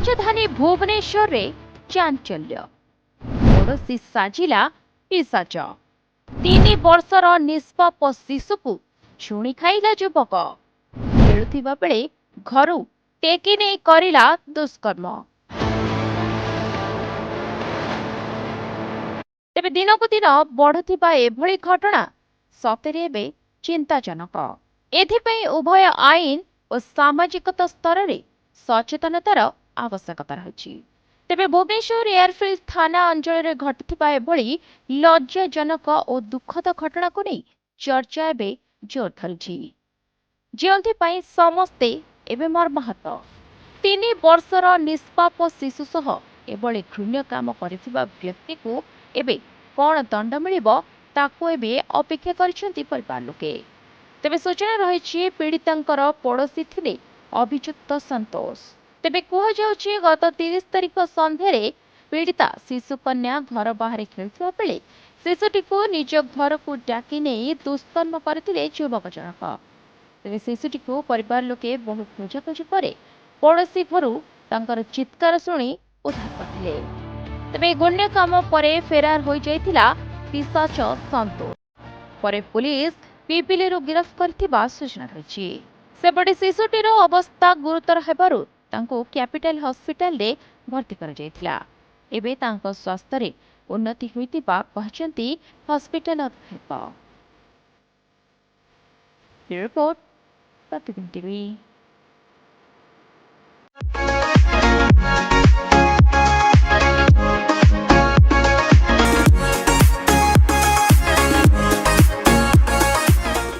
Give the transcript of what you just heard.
राजधानी भुवनेश्वर रे चांचल्य पड़ोशी साजिला पिशाच 3 वर्षर निष्पाप शिशु को छुणी खाइला युवक खेलुथिबा बेले घरु टेकी नहीं करिला दुष्कर्म। तेबे दिनकु दिन बढ़ुथिबा एभଳି घटना सतेरे एबे चिंताजनक। एथिପାଇଁ उभय आईन और सामाजिकता स्तर रे सचेतनतार आवश्यकता रही। तेबे भुवनेश्वर एयरफिल्ड थाना अंचल में घटिथिबा एभଳି लज्जाजनक और दुखद घटना को नहीं चर्चा एबे जोर धरिछि, ଯେଉଁଥିପାଇଁ ସମସ୍ତେ ଏବେ ମର୍ମାହତ। 3 ବର୍ଷର ନିଷ୍ପାପ ଶିଶୁ ସହ ଏଭଳି ଘୃଣ୍ୟ କାମ କରିଥିବା ବ୍ୟକ୍ତିକୁ ଏବେ କ'ଣ ଦଣ୍ଡ ମିଳିବ ତାକୁ ଏବେ ଅପେକ୍ଷା କରିଛନ୍ତି ପରିବାର ଲୋକେ। ତେବେ ସୂଚନା ରହିଛି ପୀଡ଼ିତାଙ୍କର ପଡ଼ୋଶୀ ଥିଲେ ଅଭିଯୁକ୍ତ ସନ୍ତୋଷ। ତେବେ କୁହାଯାଉଛି ଗତ 30 ତାରିଖ ସନ୍ଧ୍ୟାରେ ପୀଡ଼ିତା ଶିଶୁକନ୍ୟା ଘର ବାହାରେ ଖେଳୁଥିବା ବେଳେ ଶିଶୁଟିକୁ ନିଜ ଘରକୁ ଡାକି ନେଇ ଦୁଷ୍କର୍ମ କରିଥିଲେ ଯୁବକ ଜଣକ। ତେବେ ଶିଶୁଟିକୁ ପରିବାର ଲୋକେ ବହୁ ଖୋଜାଖୋଜି ପରେ ପଡ଼ୋଶୀ ଘରୁ ତାଙ୍କର ଚିତ୍କାର ଶୁଣି ଉଦ୍ଧାର କରିଥିଲେ। ତେବେ ଘୃଣ୍ୟ କାମ ପରେ ଫେରାର ହୋଇଯାଇଥିଲା ପିଶାଚ ସନ୍ତୋଷ। ପରେ ପୁଲିସ ପିପିଲିରୁ ଗିରଫ କରିଥିବା ସୂଚନା ରହିଛି। ସେପଟେ ଶିଶୁଟିର ଅବସ୍ଥା ଗୁରୁତର ହେବାରୁ ତାଙ୍କୁ କ୍ୟାପିଟାଲ ହସ୍ପିଟାଲରେ ଭର୍ତ୍ତି କରାଯାଇଥିଲା। ଏବେ ତାଙ୍କ ସ୍ୱାସ୍ଥ୍ୟରେ ଉନ୍ନତି ହୋଇଥିବା କହିଛନ୍ତି ହସ୍ପିଟାଲ ଅଧ୍ୟକ୍ଷ। ରିପୋର୍ଟ ପ୍ରତିଦିନ ଟିଭି।